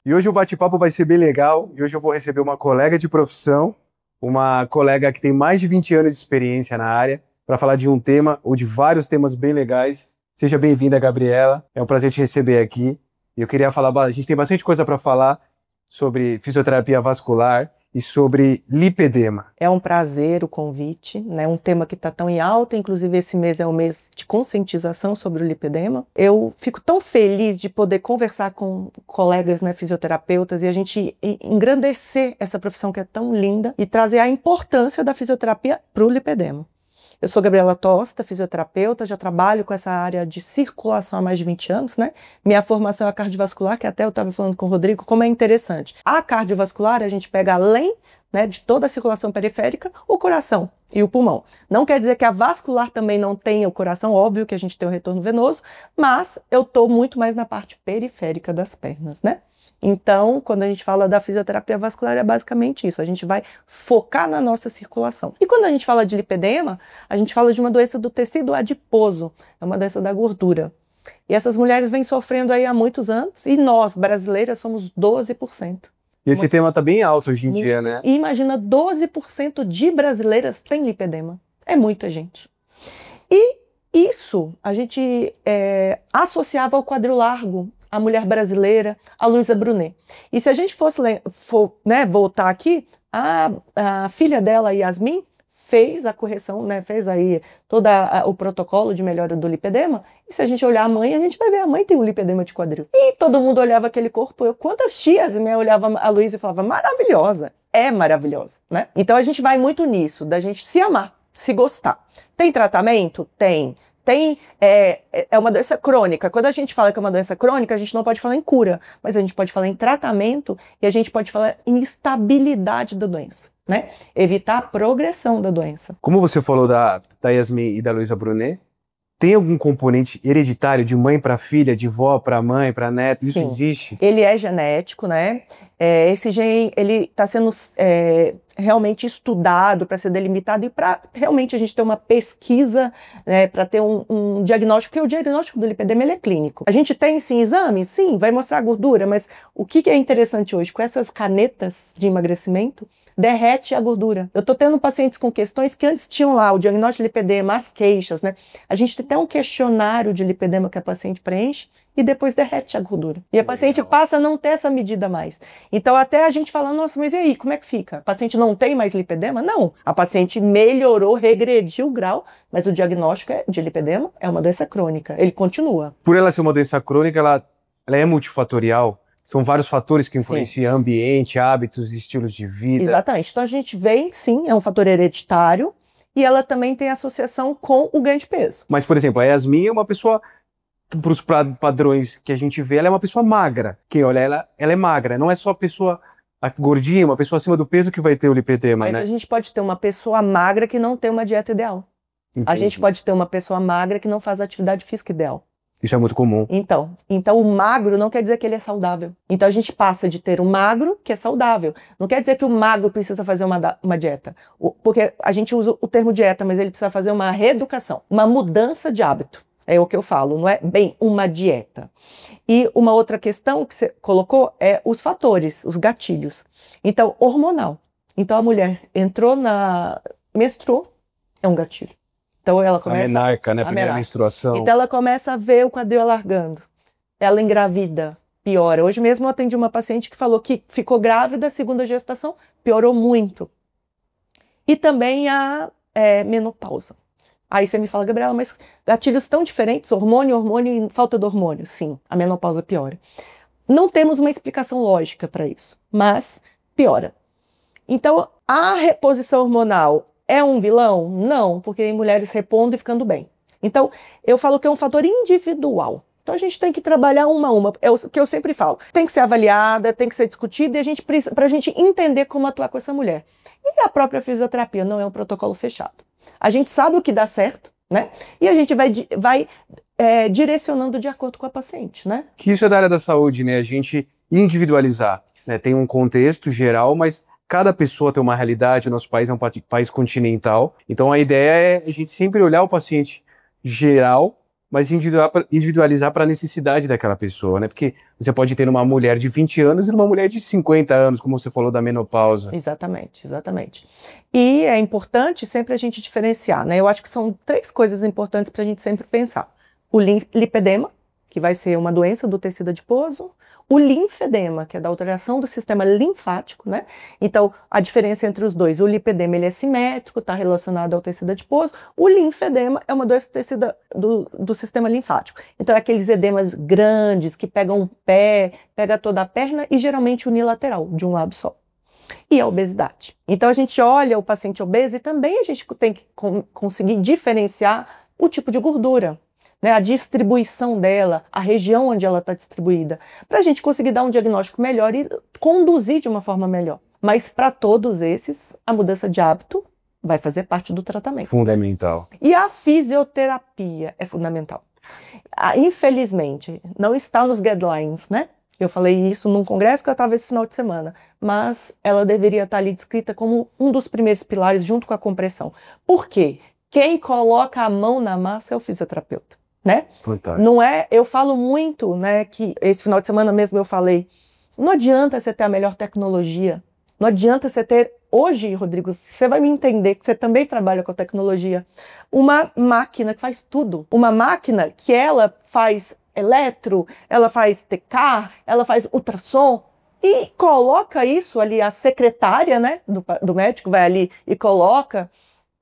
E hoje o bate-papo vai ser bem legal. E hoje eu vou receber uma colega de profissão, uma colega que tem mais de 20 anos de experiência na área, para falar de um tema ou de vários temas bem legais. Seja bem-vinda, Gabriela. É um prazer te receber aqui. E eu queria falar, a gente tem bastante coisa para falar sobre fisioterapia vascular e sobre lipedema. É um prazer o convite, né? Um tema que está tão em alta, inclusive esse mês é o mês de conscientização sobre o lipedema. Eu fico tão feliz de poder conversar com colegas, né, fisioterapeutas, e a gente engrandecer essa profissão que é tão linda e trazer a importância da fisioterapia para o lipedema. Eu sou Gabriela Tosta, fisioterapeuta, já trabalho com essa área de circulação há mais de 20 anos, né? Minha formação é cardiovascular, que até eu estava falando com o Rodrigo, como é interessante. A cardiovascular, a gente pega além, né, de toda a circulação periférica, o coração e o pulmão. Não quer dizer que a vascular também não tenha o coração, óbvio que a gente tem o retorno venoso, mas eu estou muito mais na parte periférica das pernas, né? Então, quando a gente fala da fisioterapia vascular, é basicamente isso. A gente vai focar na nossa circulação. E quando a gente fala de lipedema, a gente fala de uma doença do tecido adiposo. É uma doença da gordura. E essas mulheres vêm sofrendo aí há muitos anos. E nós, brasileiras, somos 12%. E esse tema está bem alto hoje em dia, né? E imagina, 12% de brasileiras têm lipedema. É muita gente. E isso a gente associava ao quadril largo, a mulher brasileira, a Luísa Brunet. E se a gente fosse voltar aqui, a filha dela, Yasmin, fez a correção, né, fez aí todo o protocolo de melhora do lipedema, e se a gente olhar a mãe, a gente vai ver a mãe tem um lipedema de quadril. E todo mundo olhava aquele corpo, quantas tias minha olhava a Luísa e falava, maravilhosa, é maravilhosa, né? Então a gente vai muito nisso, da gente se amar, se gostar. Tem tratamento? Tem. É uma doença crônica. Quando a gente fala que é uma doença crônica, a gente não pode falar em cura, mas a gente pode falar em tratamento e a gente pode falar em estabilidade da doença, né? Evitar a progressão da doença. Como você falou da Yasmin e da Luísa Brunet, tem algum componente hereditário de mãe para filha, de vó para mãe, para neta? Isso existe? Ele é genético, né? Esse gene, ele está sendo realmente estudado para ser delimitado e para realmente a gente ter uma pesquisa, né, para ter um diagnóstico, porque o diagnóstico do lipedema ele é clínico. A gente tem sim exames, sim, vai mostrar a gordura, mas o que é interessante hoje, com essas canetas de emagrecimento, derrete a gordura. Eu tô tendo pacientes com questões que antes tinham lá o diagnóstico de lipedema, as queixas, né? A gente tem até um questionário de lipedema que a paciente preenche e depois derrete a gordura. E a paciente passa a não ter essa medida mais. Então até a gente fala, nossa, mas e aí, como é que fica? A paciente não tem mais lipedema? Não. A paciente melhorou, regrediu o grau, mas o diagnóstico de lipedema é uma doença crônica. Ele continua. Por ela ser uma doença crônica, ela é multifatorial? São vários fatores que influenciam ambiente, hábitos, estilos de vida. Exatamente. Então a gente vê, sim, é um fator hereditário e ela também tem associação com o ganho de peso. Mas, por exemplo, a Yasmin é uma pessoa, para os padrões que a gente vê, ela é uma pessoa magra. Quem olha ela é magra. Não é só a pessoa gordinha, uma pessoa acima do peso que vai ter o lipedema, mas né? A gente pode ter uma pessoa magra que não tem uma dieta ideal. Entendi. A gente pode ter uma pessoa magra que não faz atividade física ideal. Isso é muito comum. Então o magro não quer dizer que ele é saudável. Então a gente passa de ter um magro que é saudável. Não quer dizer que o magro precisa fazer uma dieta. Porque a gente usa o termo dieta, mas ele precisa fazer uma reeducação, uma mudança de hábito. É o que eu falo, não é bem uma dieta. E uma outra questão que você colocou é os fatores, os gatilhos. Então, hormonal. Então a mulher menstruou, é um gatilho. Então ela começa... A menarca, né? A primeira menstruação. Então ela começa a ver o quadril alargando. Ela engravida, piora. Hoje mesmo eu atendi uma paciente que falou que ficou grávida, segunda gestação, piorou muito. E também a menopausa. Aí você me fala, Gabriela, mas gatilhos tão diferentes, hormônio e falta de hormônio. Sim, a menopausa piora. Não temos uma explicação lógica para isso, mas piora. Então, a reposição hormonal é um vilão? Não, porque tem mulheres repondo e ficando bem. Então, eu falo que é um fator individual. Então, a gente tem que trabalhar uma a uma. É o que eu sempre falo. Tem que ser avaliada, tem que ser discutida e para a gente entender como atuar com essa mulher. E a própria fisioterapia não é um protocolo fechado. A gente sabe o que dá certo, né? E a gente vai direcionando de acordo com a paciente, né? Que isso é da área da saúde, né? A gente individualizar, né? Tem um contexto geral, mas cada pessoa tem uma realidade. O nosso país é um país continental. Então a ideia é a gente sempre olhar o paciente geral, mas individualizar para a necessidade daquela pessoa, né? Porque você pode ter uma mulher de 20 anos e uma mulher de 50 anos, como você falou da menopausa. Exatamente, exatamente. E é importante sempre a gente diferenciar, né? Eu acho que são 3 coisas importantes para a gente sempre pensar. O lipedema, que vai ser uma doença do tecido adiposo, o linfedema, que é da alteração do sistema linfático, né? Então, a diferença entre os dois, o lipedema ele é simétrico, está relacionado ao tecido adiposo, o linfedema é uma doença do sistema linfático. Então, é aqueles edemas grandes que pegam o pé, pega toda a perna e geralmente unilateral, de um lado só. E a obesidade. Então, a gente olha o paciente obeso e também a gente tem que conseguir diferenciar o tipo de gordura, né, a distribuição dela, a região onde ela está distribuída, para a gente conseguir dar um diagnóstico melhor e conduzir de uma forma melhor. Mas para todos esses, a mudança de hábito vai fazer parte do tratamento. Fundamental. E a fisioterapia é fundamental. Infelizmente, não está nos guidelines, né? Eu falei isso num congresso que eu estava esse final de semana, mas ela deveria estar ali descrita como um dos primeiros pilares junto com a compressão. Por quê? Quem coloca a mão na massa é o fisioterapeuta. Né? Fantástico. Não é, eu falo muito, né, que esse final de semana mesmo eu falei, não adianta você ter a melhor tecnologia, não adianta você ter, hoje, Rodrigo, você vai me entender que você também trabalha com tecnologia, uma máquina que faz tudo, uma máquina que ela faz eletro, ela faz TK, ela faz ultrassom, e coloca isso ali, a secretária, né, do médico vai ali e coloca,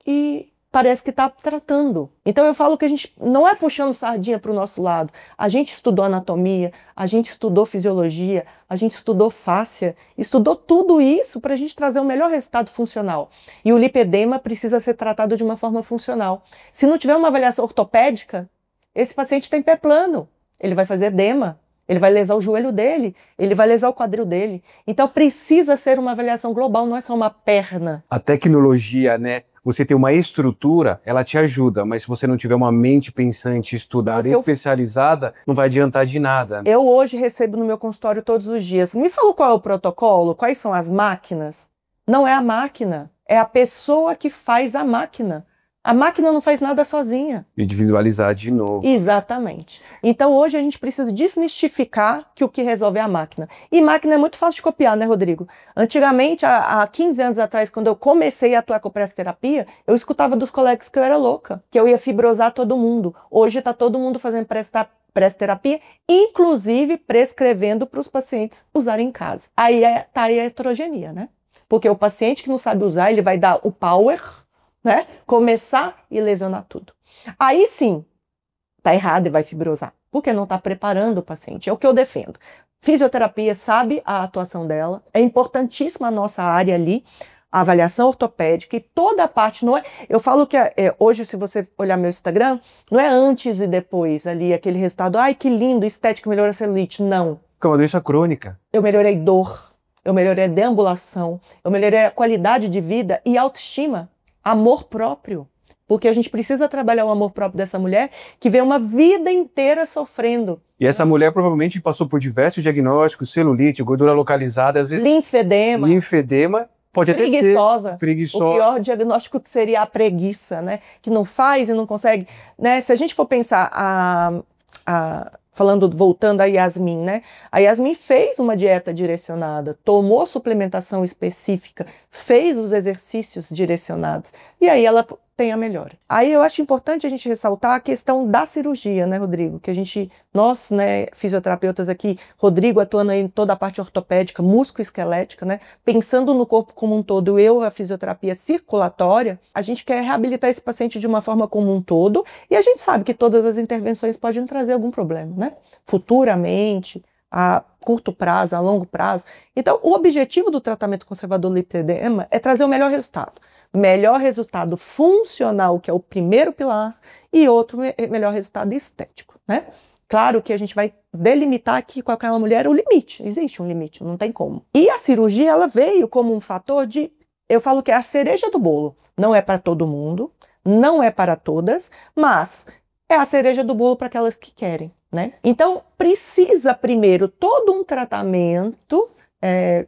e parece que está tratando. Então eu falo que a gente não é puxando sardinha para o nosso lado. A gente estudou anatomia, a gente estudou fisiologia, a gente estudou fáscia, estudou tudo isso para a gente trazer o melhor resultado funcional. E o lipedema precisa ser tratado de uma forma funcional. Se não tiver uma avaliação ortopédica, esse paciente tem pé plano, ele vai fazer edema, ele vai lesar o joelho dele, ele vai lesar o quadril dele. Então precisa ser uma avaliação global, não é só uma perna. A tecnologia, né? Você ter uma estrutura, ela te ajuda, mas se você não tiver uma mente pensante, estudada, especializada, não vai adiantar de nada. Eu hoje recebo no meu consultório todos os dias. Me fala qual é o protocolo, quais são as máquinas? Não é a máquina, é a pessoa que faz a máquina. A máquina não faz nada sozinha. Individualizar de novo. Exatamente. Então hoje a gente precisa desmistificar que o que resolve é a máquina. E máquina é muito fácil de copiar, né, Rodrigo? Antigamente, há 15 anos atrás, quando eu comecei a atuar com pressoterapia, eu escutava dos colegas que eu era louca, que eu ia fibrosar todo mundo. Hoje está todo mundo fazendo pressoterapia, inclusive prescrevendo para os pacientes usarem em casa. Aí tá aí a heterogeneia, né? Porque o paciente que não sabe usar, ele vai dar o power, né? Começar e lesionar tudo. Aí sim, tá errado e vai fibrosar, porque não está preparando o paciente. É o que eu defendo. Fisioterapia sabe a atuação dela, é importantíssima a nossa área ali, a avaliação ortopédica e toda a parte, não é? Eu falo que hoje, se você olhar meu Instagram, não é antes e depois ali, aquele resultado, ai que lindo, estético, melhora a celulite. Não. É uma doença crônica. Eu melhorei dor, eu melhorei a deambulação, eu melhorei a qualidade de vida e autoestima. Amor próprio, porque a gente precisa trabalhar o amor próprio dessa mulher que vem uma vida inteira sofrendo. E essa mulher provavelmente passou por diversos diagnósticos, celulite, gordura localizada, às vezes... Linfedema, pode até ter... Preguiçosa. O pior diagnóstico que seria a preguiça, né? Que não faz e não consegue, né? Se a gente for pensar voltando a Yasmin, né? A Yasmin fez uma dieta direcionada, tomou suplementação específica, fez os exercícios direcionados e aí ela tem a melhora. Aí eu acho importante a gente ressaltar a questão da cirurgia, né, Rodrigo? Que nós, né, fisioterapeutas aqui, Rodrigo atuando aí em toda a parte ortopédica, músculo-esquelética, né, pensando no corpo como um todo, a fisioterapia circulatória, a gente quer reabilitar esse paciente de uma forma como um todo e a gente sabe que todas as intervenções podem trazer algum problema, né? Futuramente, a curto prazo, a longo prazo. Então, o objetivo do tratamento conservador do lipedema é trazer o melhor resultado. Melhor resultado funcional, que é o primeiro pilar, e outro melhor resultado estético, né? Claro que a gente vai delimitar aqui com aquela mulher o limite. Existe um limite, não tem como. E a cirurgia, ela veio como um fator eu falo que é a cereja do bolo. Não é para todo mundo, não é para todas, mas é a cereja do bolo para aquelas que querem, né? Então, precisa primeiro todo um tratamento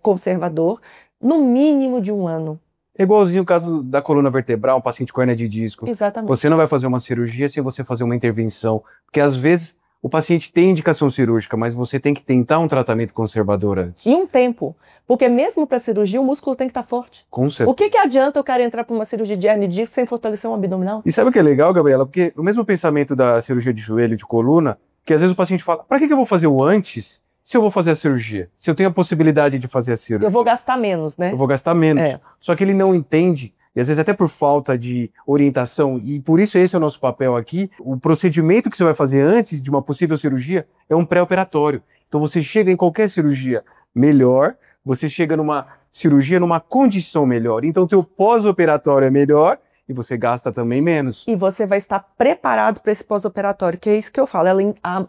conservador, no mínimo de 1 ano. É igualzinho o caso da coluna vertebral, um paciente com hérnia de disco. Exatamente. Você não vai fazer uma cirurgia sem você fazer uma intervenção, porque às vezes o paciente tem indicação cirúrgica, mas você tem que tentar um tratamento conservador antes. E um tempo, porque mesmo para cirurgia o músculo tem que estar forte. Com certeza. O que adianta eu quero entrar para uma cirurgia de hérnia de disco sem fortalecer um abdominal? E sabe o que é legal, Gabriela? Porque o mesmo pensamento da cirurgia de joelho e de coluna, que às vezes o paciente fala, para que eu vou fazer o antes se eu vou fazer a cirurgia? Se eu tenho a possibilidade de fazer a cirurgia? Eu vou gastar menos, né? Eu vou gastar menos. É. Só que ele não entende, e às vezes até por falta de orientação, e por isso esse é o nosso papel aqui, o procedimento que você vai fazer antes de uma possível cirurgia é um pré-operatório. Então você chega em qualquer cirurgia melhor, você chega numa cirurgia numa condição melhor. Então o teu pós-operatório é melhor e você gasta também menos. E você vai estar preparado para esse pós-operatório, que é isso que eu falo.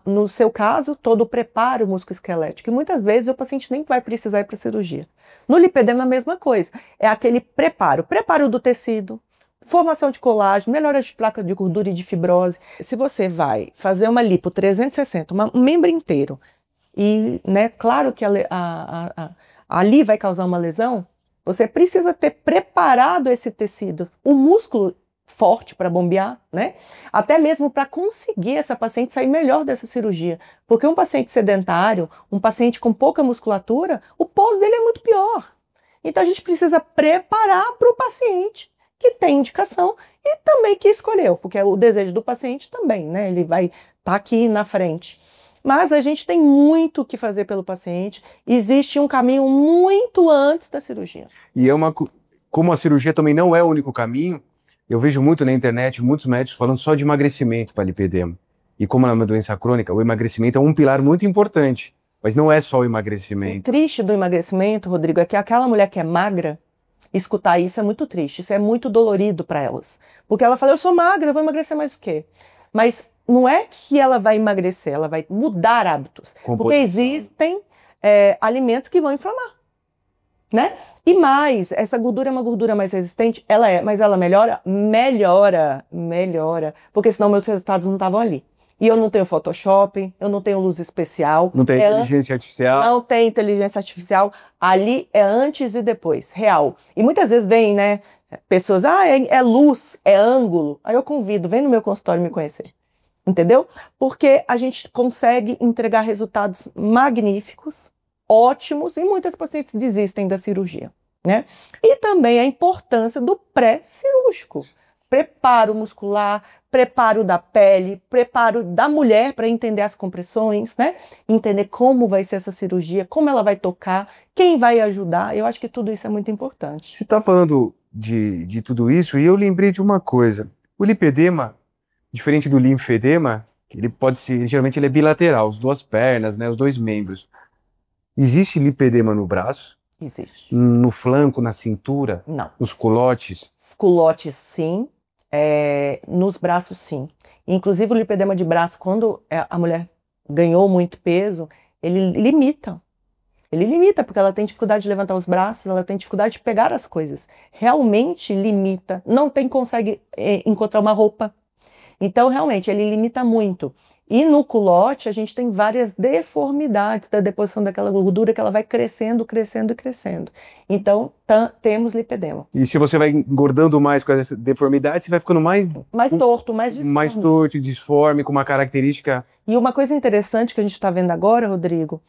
No seu caso, todo o preparo musculoesquelético. E muitas vezes o paciente nem vai precisar ir para cirurgia. No lipedema, a mesma coisa. É aquele preparo. Preparo do tecido, formação de colágeno, melhora de placa de gordura e de fibrose. Se você vai fazer uma lipo 360, um membro inteiro, e, né, claro que ali vai causar uma lesão, você precisa ter preparado esse tecido, o músculo forte para bombear, né? Até mesmo para conseguir essa paciente sair melhor dessa cirurgia. Porque um paciente sedentário, um paciente com pouca musculatura, o pós dele é muito pior. Então a gente precisa preparar para o paciente que tem indicação e também que escolheu, porque é o desejo do paciente também, né? Ele vai estar aqui na frente. Mas a gente tem muito o que fazer pelo paciente. Existe um caminho muito antes da cirurgia. E como a cirurgia também não é o único caminho, eu vejo muito na internet, muitos médicos falando só de emagrecimento para lipedema. E como ela é uma doença crônica, o emagrecimento é um pilar muito importante. Mas não é só o emagrecimento. O triste do emagrecimento, Rodrigo, é que aquela mulher que é magra, escutar isso é muito triste. Isso é muito dolorido para elas. Porque ela fala, eu sou magra, eu vou emagrecer mais o quê? Mas não é que ela vai emagrecer, ela vai mudar hábitos. Porque existem alimentos que vão inflamar, né? E mais, essa gordura é uma gordura mais resistente? Ela é, mas ela melhora? Melhora. Porque senão meus resultados não estavam ali. E eu não tenho Photoshop, eu não tenho luz especial. Não tem inteligência artificial. Não tem inteligência artificial. Ali é antes e depois, real. E muitas vezes vem, né, pessoas, é luz, é ângulo. Aí eu convido, vem no meu consultório me conhecer. Entendeu? Porque a gente consegue entregar resultados magníficos, ótimos, e muitas pacientes desistem da cirurgia, né? E também a importância do pré-cirúrgico. Preparo muscular, preparo da pele, preparo da mulher para entender as compressões, né? Entender como vai ser essa cirurgia, como ela vai tocar, quem vai ajudar. Eu acho que tudo isso é muito importante. Você está falando de tudo isso e eu lembrei de uma coisa. O lipedema, diferente do linfedema, ele pode ser, geralmente ele é bilateral, as duas pernas, né, os dois membros. Existe lipedema no braço? Existe. No flanco, na cintura? Não. Nos culotes? Culotes, sim. Nos braços, sim. Inclusive o lipedema de braço, quando a mulher ganhou muito peso, ele limita. Ele limita, porque ela tem dificuldade de levantar os braços, ela tem dificuldade de pegar as coisas. Realmente limita. Não consegue encontrar uma roupa. Então, realmente, ele limita muito. E no culote, a gente tem várias deformidades da deposição daquela gordura que ela vai crescendo, crescendo e crescendo. Então, temos lipedema. E se você vai engordando mais com essa deformidade, você vai ficando mais torto, mais disforme. Mais torto, disforme, com uma característica... E uma coisa interessante que a gente está vendo agora, Rodrigo,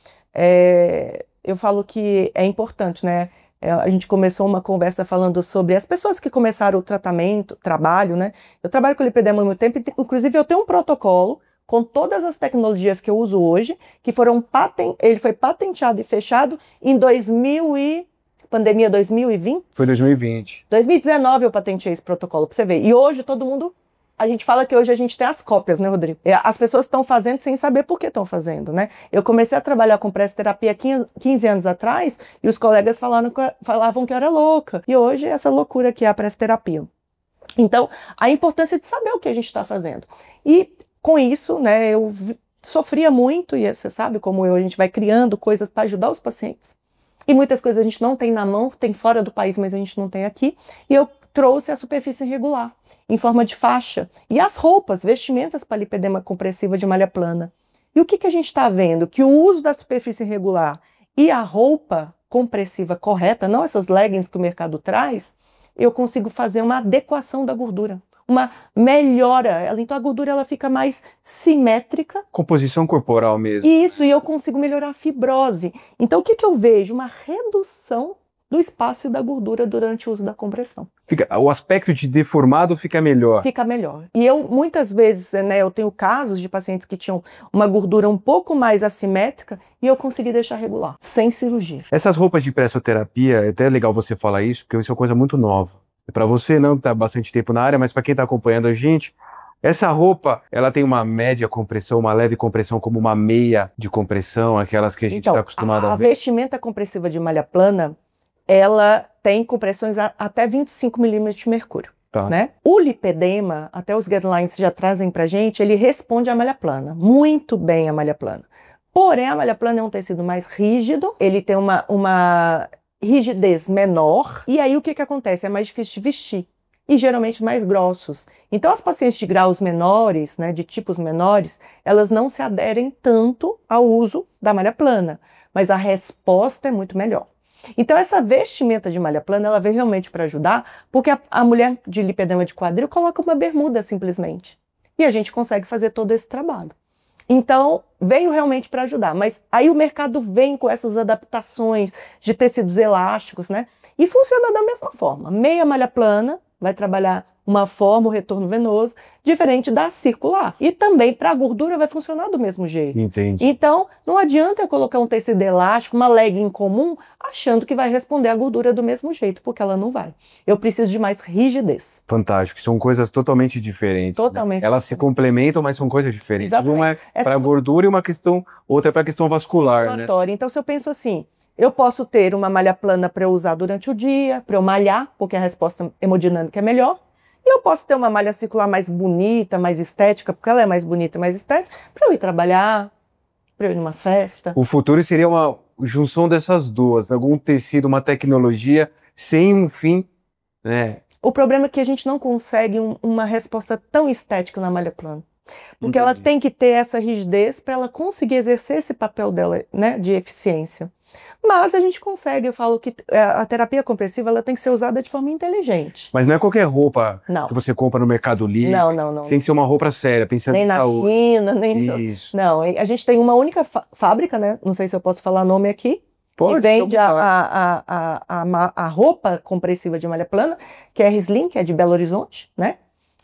eu falo que é importante, né? A gente começou uma conversa falando sobre as pessoas que começaram o trabalho, né? Eu trabalho com lipedema há muito tempo, inclusive eu tenho um protocolo com todas as tecnologias que eu uso hoje, que ele foi patenteado e fechado em pandemia 2020? Foi 2020. 2019 eu patenteei esse protocolo, para você ver. E hoje todo mundo... A gente fala que hoje a gente tem as cópias, né, Rodrigo? As pessoas estão fazendo sem saber por que estão fazendo, né? Eu comecei a trabalhar com pressoterapia 15 anos atrás e os colegas falavam que eu era louca. E hoje é essa loucura que é a pressoterapia. Então, a importância de saber o que a gente está fazendo. E com isso, né, eu sofria muito, e você sabe como a gente vai criando coisas para ajudar os pacientes. E muitas coisas a gente não tem na mão, tem fora do país, mas a gente não tem aqui. E eu trouxe a superfície irregular, em forma de faixa. E as roupas, vestimentas para lipedema compressiva de malha plana. E o que a gente está vendo? Que o uso da superfície irregular e a roupa compressiva correta, não essas leggings que o mercado traz, eu consigo fazer uma adequação da gordura, uma melhora. Então a gordura ela fica mais simétrica. Composição corporal mesmo. Isso, e eu consigo melhorar a fibrose. Então o que eu vejo? Uma redução do espaço e da gordura durante o uso da compressão. O aspecto de deformado fica melhor. Fica melhor. E eu, muitas vezes, né, eu tenho casos de pacientes que tinham uma gordura um pouco mais assimétrica e eu consegui deixar regular, sem cirurgia. Essas roupas de pressoterapia, é até legal você falar isso, porque isso é uma coisa muito nova. Para você não que está há bastante tempo na área, mas para quem está acompanhando a gente, essa roupa, ela tem uma média compressão, uma leve compressão, como uma meia de compressão, aquelas que a gente está acostumado a ver. A vestimenta compressiva de malha plana, ela tem compressões até 25 milímetros de mercúrio. Tá. Né? O lipedema, até os guidelines já trazem pra gente, ele responde à malha plana, muito bem à malha plana. Porém, a malha plana é um tecido mais rígido, ele tem uma rigidez menor, e aí o que acontece? É mais difícil de vestir, e geralmente mais grossos. Então, as pacientes de graus menores, né, de tipos menores, elas não se aderem tanto ao uso da malha plana, mas a resposta é muito melhor. Então, essa vestimenta de malha plana, ela veio realmente para ajudar, porque a mulher de lipedema de quadril coloca uma bermuda simplesmente. E a gente consegue fazer todo esse trabalho. Então, veio realmente para ajudar. Mas aí o mercado vem com essas adaptações de tecidos elásticos, né? E funciona da mesma forma. Meia malha plana vai trabalhar uma forma, o retorno venoso, diferente da circular. E também para a gordura vai funcionar do mesmo jeito. Entendi. Então, não adianta eu colocar um tecido elástico, uma legging comum, achando que vai responder à gordura do mesmo jeito, porque ela não vai. Eu preciso de mais rigidez. Fantástico, são coisas totalmente diferentes. Totalmente. Né? Elas se complementam, mas são coisas diferentes. Exatamente. Uma é para a gordura e outra é para a questão vascular, né? Então, se eu penso assim, eu posso ter uma malha plana para eu usar durante o dia, para eu malhar, porque a resposta hemodinâmica é melhor. E eu posso ter uma malha circular mais bonita, mais estética, porque ela é mais bonita, mais estética, para eu ir trabalhar, para eu ir numa festa. O futuro seria uma junção dessas duas, algum tecido, uma tecnologia sem um fim, né? O problema é que a gente não consegue uma resposta tão estética na malha plana. Porque ela tem que ter essa rigidez para ela conseguir exercer esse papel dela, né, de eficiência. Mas a gente consegue, eu falo que a terapia compressiva ela tem que ser usada de forma inteligente. Mas não é qualquer roupa que você compra no Mercado Livre. Não. Tem que ser uma roupa séria, pensando nem em saúde. Nem na China, nem... Isso. Não, a gente tem uma única fábrica, né, não sei se eu posso falar nome aqui, que vende a roupa compressiva de malha plana, que é a Rislin, que é de Belo Horizonte, né?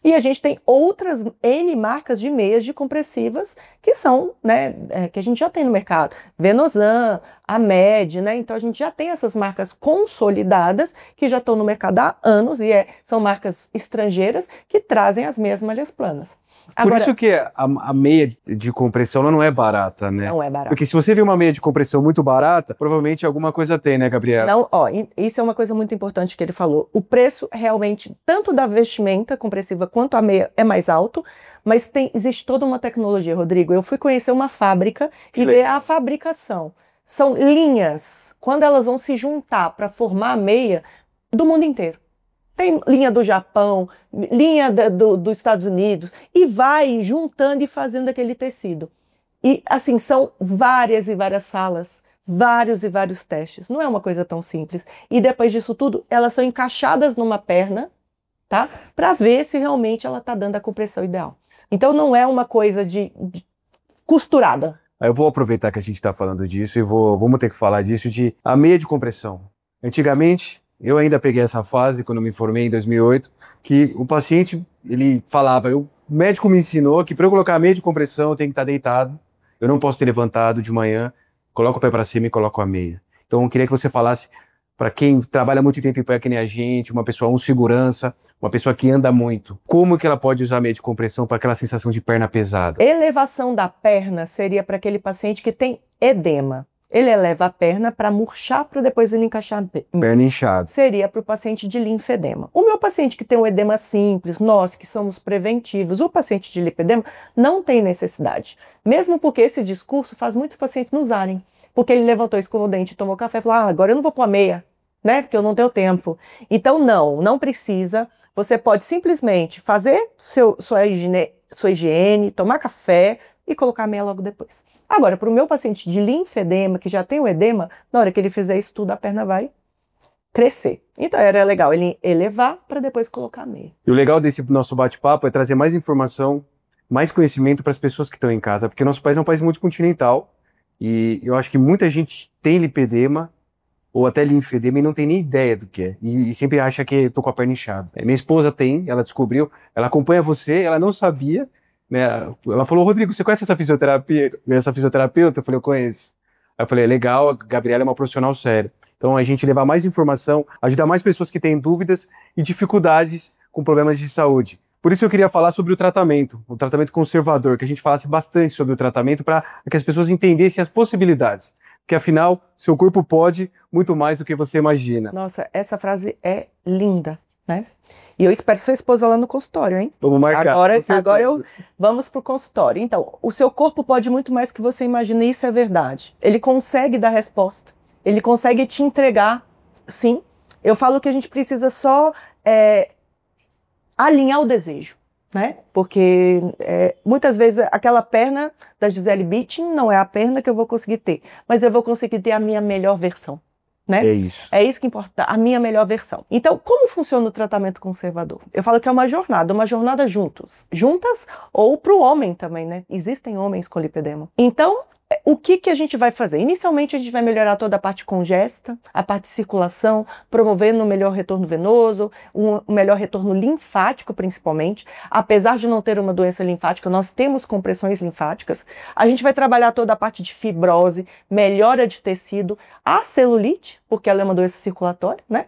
E a gente tem outras N marcas de meias de compressivas que são, né, que a gente já tem no mercado. Venosan, a Med, né? Então a gente já tem essas marcas consolidadas que já estão no mercado há anos e são marcas estrangeiras que trazem as meias malhas planas. Agora, por isso que a meia de compressão ela não é barata, né? Não é barata. Porque se você vê uma meia de compressão muito barata, provavelmente alguma coisa tem, né, Gabriela? Não, isso é uma coisa muito importante que ele falou. O preço realmente, tanto da vestimenta compressiva quanto a meia, é mais alto, mas existe toda uma tecnologia, Rodrigo. Eu fui conhecer uma fábrica e ver a fabricação. São linhas, quando elas vão se juntar para formar a meia, do mundo inteiro. Tem linha do Japão, linha dos Estados Unidos, e vai juntando e fazendo aquele tecido. E, assim, são várias e várias salas, vários e vários testes. Não é uma coisa tão simples. E depois disso tudo, elas são encaixadas numa perna, tá? Para ver se realmente ela está dando a compressão ideal. Então, não é uma coisa de costurada. Eu vou aproveitar que a gente está falando disso e vamos ter que falar disso, de a meia de compressão. Antigamente, eu ainda peguei essa fase, quando me formei em 2008, que o paciente, ele falava, o médico me ensinou que para eu colocar a meia de compressão eu tenho que estar deitado, eu não posso ter levantado de manhã, coloco o pé para cima e coloco a meia. Então eu queria que você falasse, para quem trabalha muito tempo em pé que nem a gente, uma pessoa, um segurança, uma pessoa que anda muito, como que ela pode usar a meia de compressão para aquela sensação de perna pesada? Elevação da perna seria para aquele paciente que tem edema. Ele eleva a perna para murchar para depois ele encaixar a perna inchada. Seria para o paciente de linfedema. O meu paciente que tem um edema simples, nós que somos preventivos, o paciente de lipedema não tem necessidade. Mesmo porque esse discurso faz muitos pacientes não usarem. Porque ele levantou, escovou o dente, tomou café e falou, agora eu não vou pôr a meia, né? Porque eu não tenho tempo. Então não precisa. Você pode simplesmente fazer sua higiene, tomar café, e colocar a meia logo depois. Agora, para o meu paciente de linfedema, que já tem o edema, na hora que ele fizer isso tudo, a perna vai crescer. Então era legal ele elevar para depois colocar meia. E o legal desse nosso bate-papo é trazer mais informação, mais conhecimento para as pessoas que estão em casa, porque nosso país é um país multicontinental e eu acho que muita gente tem lipedema ou até linfedema e não tem nem ideia do que é. E sempre acha que tô com a perna inchada. Minha esposa tem, ela descobriu, ela acompanha você, ela não sabia, né? Ela falou, Rodrigo, você conhece essa fisioterapeuta? Eu falei, eu conheço. Aí eu falei, legal, a Gabriela é uma profissional séria. Então a gente levar mais informação, ajudar mais pessoas que têm dúvidas e dificuldades com problemas de saúde. Por isso eu queria falar sobre o tratamento conservador, que a gente falasse bastante sobre o tratamento para que as pessoas entendessem as possibilidades. Porque afinal, seu corpo pode muito mais do que você imagina. Nossa, essa frase é linda, né? E eu espero sua esposa lá no consultório, hein? Vamos marcar. Agora vamos pro consultório. Então, o seu corpo pode muito mais do que você imagina, e isso é verdade. Ele consegue dar resposta. Ele consegue te entregar, sim. Eu falo que a gente precisa só alinhar o desejo, né? Porque muitas vezes aquela perna da Gisele Bündchen não é a perna que eu vou conseguir ter, mas eu vou conseguir ter a minha melhor versão, né? É isso. É isso que importa, a minha melhor versão. Então, como funciona o tratamento conservador? Eu falo que é uma jornada juntas ou para o homem também, né? Existem homens com lipedema. Então, o que a gente vai fazer? Inicialmente a gente vai melhorar toda a parte congesta, a parte de circulação, promovendo um melhor retorno venoso, um melhor retorno linfático principalmente. Apesar de não ter uma doença linfática, nós temos compressões linfáticas. A gente vai trabalhar toda a parte de fibrose, melhora de tecido, a celulite, porque ela é uma doença circulatória, né?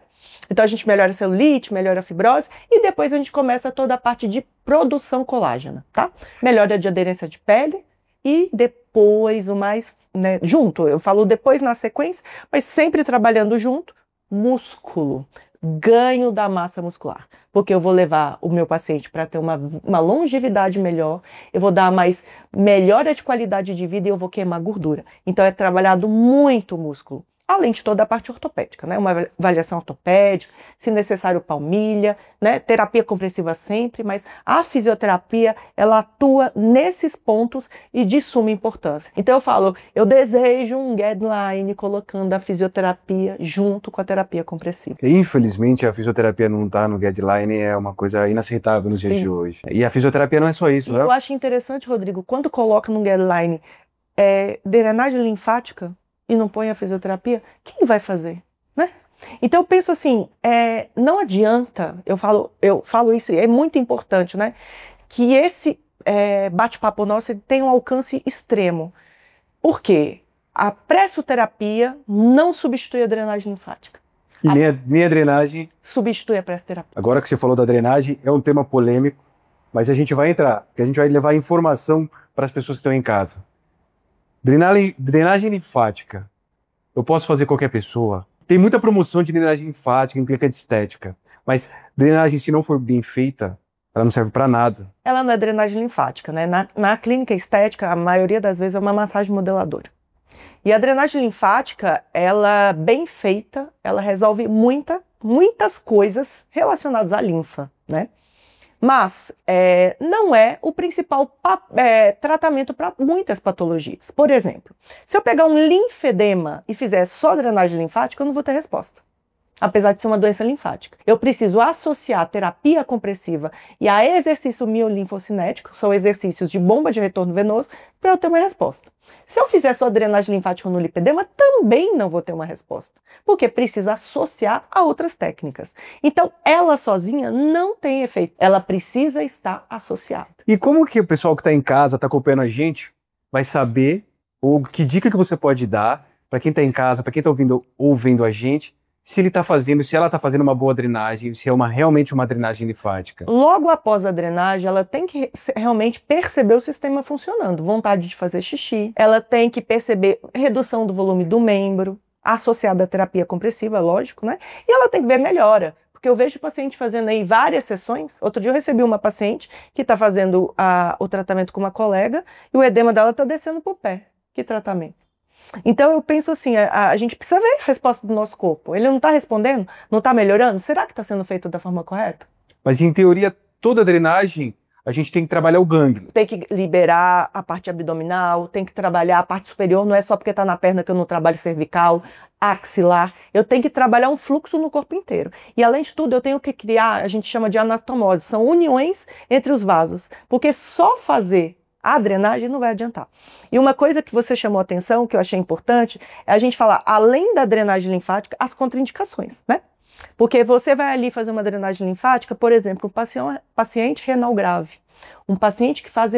Então a gente melhora a celulite, melhora a fibrose e depois a gente começa toda a parte de produção colágena, tá? Melhora de aderência de pele. E depois, o mais, né, junto, eu falo depois na sequência, mas sempre trabalhando junto, músculo, ganho da massa muscular. Porque eu vou levar o meu paciente para ter uma longevidade melhor, eu vou dar mais melhora de qualidade de vida e eu vou queimar gordura. Então é trabalhado muito músculo. Além de toda a parte ortopédica, né? Uma avaliação ortopédica, se necessário palmilha, né? Terapia compressiva sempre, mas a fisioterapia, ela atua nesses pontos e de suma importância. Então eu falo, eu desejo um guideline colocando a fisioterapia junto com a terapia compressiva. Infelizmente a fisioterapia não está no guideline, é uma coisa inaceitável nos dias de hoje. E a fisioterapia não é só isso, né? Eu acho interessante, Rodrigo, quando coloca no guideline drenagem linfática, e não põe a fisioterapia, quem vai fazer, né? Então eu penso assim, não adianta, eu falo isso e é muito importante, né? Que esse bate-papo nosso ele tem um alcance extremo. Por quê? A pressoterapia não substitui a drenagem linfática. E nem a drenagem substitui a pressoterapia. Agora que você falou da drenagem, é um tema polêmico, mas a gente vai entrar, porque a gente vai levar informação para as pessoas que estão em casa. Drenagem linfática. Eu posso fazer qualquer pessoa. Tem muita promoção de drenagem linfática em clínica de estética, mas drenagem, se não for bem feita, ela não serve para nada. Ela não é drenagem linfática, né? Na clínica estética, a maioria das vezes é uma massagem modeladora. E a drenagem linfática, ela bem feita, ela resolve muitas coisas relacionadas à linfa, né? Mas não é o principal tratamento para muitas patologias. Por exemplo, se eu pegar um linfedema e fizer só drenagem linfática, eu não vou ter resposta. Apesar de ser uma doença linfática. Eu preciso associar a terapia compressiva e a exercício miolinfocinético, são exercícios de bomba de retorno venoso, para eu ter uma resposta. Se eu fizer só drenagem linfática no lipedema, também não vou ter uma resposta, porque precisa associar a outras técnicas. Então, ela sozinha não tem efeito, ela precisa estar associada. E como que o pessoal que está em casa, está acompanhando a gente, vai saber, ou que dica que você pode dar para quem está em casa, para quem está ouvindo a gente, se ela está fazendo uma boa drenagem, se é realmente uma drenagem linfática? Logo após a drenagem, ela tem que realmente perceber o sistema funcionando, vontade de fazer xixi, ela tem que perceber redução do volume do membro, associada à terapia compressiva, lógico, né? E ela tem que ver melhora, porque eu vejo o paciente fazendo aí várias sessões. Outro dia eu recebi uma paciente que está fazendo o tratamento com uma colega e o edema dela está descendo pro pé. Que tratamento? Então eu penso assim, a gente precisa ver a resposta do nosso corpo. Ele não está respondendo? Não está melhorando? Será que está sendo feito da forma correta? Mas em teoria, toda drenagem, a gente tem que trabalhar o gânglio. Tem que liberar a parte abdominal, tem que trabalhar a parte superior, não é só porque está na perna que eu não trabalho cervical, axilar. Eu tenho que trabalhar um fluxo no corpo inteiro. E além de tudo, eu tenho que criar, a gente chama de anastomose, são uniões entre os vasos, porque só fazer a drenagem não vai adiantar. E uma coisa que você chamou a atenção, que eu achei importante, é a gente falar, além da drenagem linfática, as contraindicações, né? Porque você vai ali fazer uma drenagem linfática, por exemplo, um paciente renal grave, um paciente que faz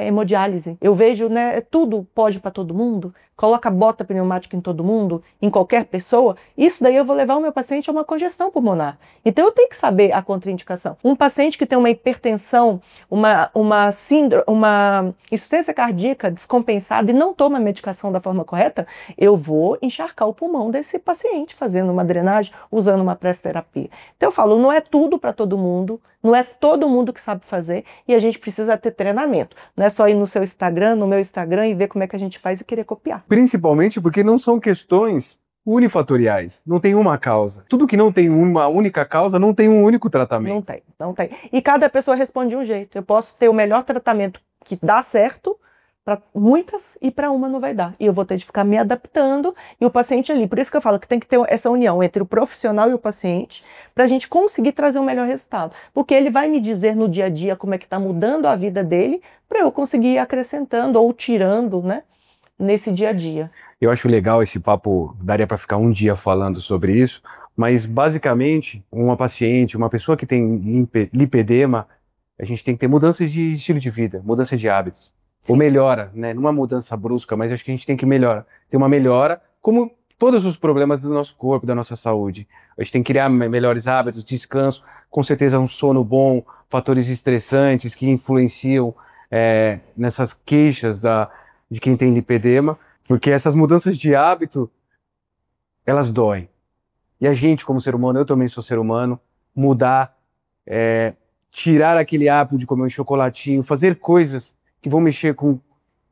hemodiálise. Eu vejo, né, tudo pode para todo mundo, coloca bota pneumática em todo mundo, em qualquer pessoa, isso daí eu vou levar o meu paciente a uma congestão pulmonar. Então eu tenho que saber a contraindicação. Um paciente que tem uma hipertensão, uma síndrome, uma insuficiência cardíaca descompensada e não toma a medicação da forma correta, eu vou encharcar o pulmão desse paciente fazendo uma drenagem, usando uma pressoterapia. Então eu falo, não é tudo para todo mundo, não é todo mundo que sabe fazer e a gente precisa ter treinamento. Não é só ir no seu Instagram, no meu Instagram e ver como é que a gente faz e querer copiar. Principalmente porque não são questões unifatoriais, não tem uma causa. Tudo que não tem uma única causa não tem um único tratamento. Não tem. E cada pessoa responde de um jeito. Eu posso ter o melhor tratamento que dá certo para muitas e para uma não vai dar. E eu vou ter de ficar me adaptando e o paciente ali. Por isso que eu falo que tem que ter essa união entre o profissional e o paciente para a gente conseguir trazer um melhor resultado. Porque ele vai me dizer no dia a dia como é que está mudando a vida dele para eu conseguir ir acrescentando ou tirando, né, nesse dia a dia. Eu acho legal esse papo, daria para ficar um dia falando sobre isso, mas basicamente uma paciente, uma pessoa que tem lipedema, a gente tem que ter mudanças de estilo de vida, mudança de hábitos. Ou melhora, né? Não uma mudança brusca, mas acho que a gente tem que melhorar. Ter uma melhora, como todos os problemas do nosso corpo, da nossa saúde. A gente tem que criar melhores hábitos, descanso, com certeza um sono bom, fatores estressantes que influenciam nessas queixas de quem tem lipedema, porque essas mudanças de hábito, elas doem. E a gente, como ser humano, eu também sou ser humano, mudar, tirar aquele hábito de comer um chocolatinho, fazer coisas que vão mexer com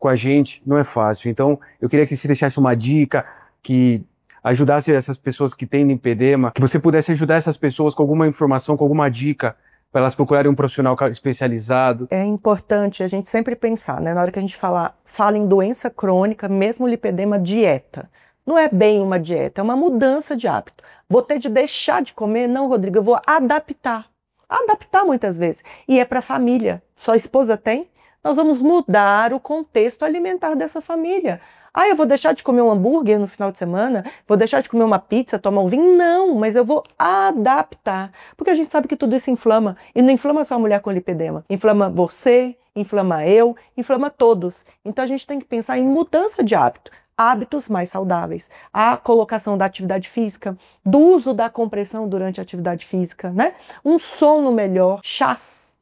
a gente, não é fácil. Então, eu queria que você deixasse uma dica, que ajudasse essas pessoas que têm lipedema, que você pudesse ajudar essas pessoas com alguma informação, com alguma dica, para elas procurarem um profissional especializado. É importante a gente sempre pensar, né? Na hora que a gente fala em doença crônica, mesmo lipedema, dieta. Não é bem uma dieta, é uma mudança de hábito. Vou ter de deixar de comer? Não, Rodrigo, eu vou adaptar. Adaptar muitas vezes. E é para a família. Sua esposa tem? Nós vamos mudar o contexto alimentar dessa família. Ah, eu vou deixar de comer um hambúrguer no final de semana? Vou deixar de comer uma pizza, tomar um vinho? Não, mas eu vou adaptar. Porque a gente sabe que tudo isso inflama. E não inflama só a mulher com lipedema. Inflama você, inflama eu, inflama todos. Então a gente tem que pensar em mudança de hábito. Hábitos mais saudáveis. A colocação da atividade física, do uso da compressão durante a atividade física, né? Um sono melhor, chás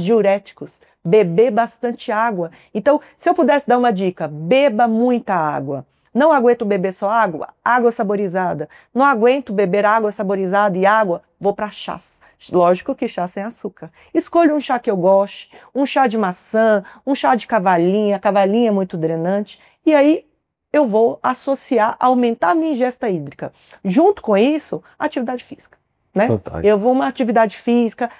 diuréticos. Beber bastante água. Então, se eu pudesse dar uma dica, beba muita água. Não aguento beber só água? Água saborizada. Não aguento beber água saborizada e água? Vou para chás. Lógico que chá sem açúcar. Escolha um chá que eu goste, um chá de maçã, um chá de cavalinha. Cavalinha é muito drenante. E aí eu vou associar, aumentar a minha ingesta hídrica. Junto com isso, atividade física. Né? Eu vou uma atividade física,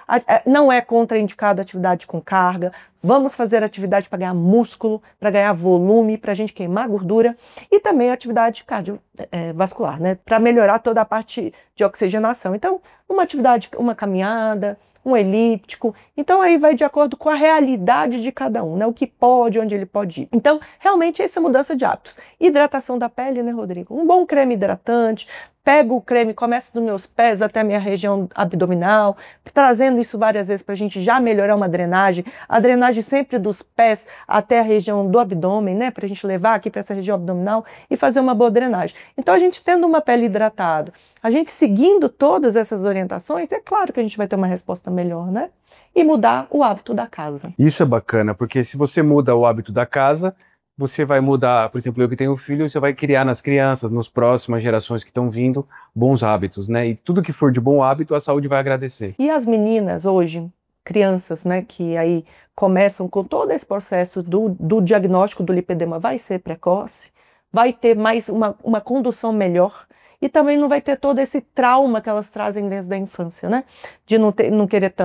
não é contraindicado atividade com carga, vamos fazer atividade para ganhar músculo, para ganhar volume, para a gente queimar gordura e também atividade cardiovascular, né? Para melhorar toda a parte de oxigenação. Então, uma atividade, uma caminhada, um elíptico, então aí vai de acordo com a realidade de cada um, né? O que pode, onde ele pode ir. Então, realmente, essa mudança de hábitos. Hidratação da pele, né, Rodrigo? Um bom creme hidratante, pego o creme, começo dos meus pés até a minha região abdominal, trazendo isso várias vezes para a gente já melhorar uma drenagem. A drenagem sempre dos pés até a região do abdômen, né? Para a gente levar aqui para essa região abdominal e fazer uma boa drenagem. Então, a gente tendo uma pele hidratada, a gente seguindo todas essas orientações, é claro que a gente vai ter uma resposta melhor, né? E mudar o hábito da casa. Isso é bacana, porque se você muda o hábito da casa, você vai mudar, por exemplo, eu que tenho filho, você vai criar nas crianças, nas próximas gerações que estão vindo, bons hábitos, né? E tudo que for de bom hábito, a saúde vai agradecer. E as meninas hoje, crianças, né, que aí começam com todo esse processo do diagnóstico do lipedema, vai ser precoce, vai ter mais uma condução melhor. e também não vai ter todo esse trauma que elas trazem desde a infância, né? De não querer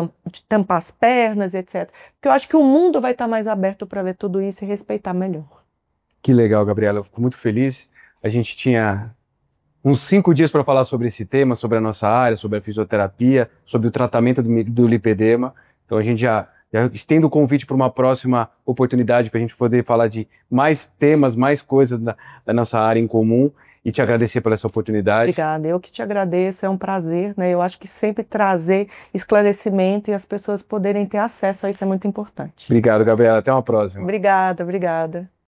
tampar as pernas, etc. Porque eu acho que o mundo vai estar mais aberto para ver tudo isso e respeitar melhor. Que legal, Gabriela. Eu fico muito feliz. A gente tinha uns 5 dias para falar sobre esse tema, sobre a nossa área, sobre a fisioterapia, sobre o tratamento do lipedema. Então a gente já estendo o convite para uma próxima oportunidade para a gente poder falar de mais temas, mais coisas da nossa área em comum e te agradecer pela essa oportunidade. Obrigada, eu que te agradeço, é um prazer, né? Eu acho que sempre trazer esclarecimento e as pessoas poderem ter acesso a isso é muito importante. Obrigado, Gabriela. Até uma próxima. Obrigada, obrigada.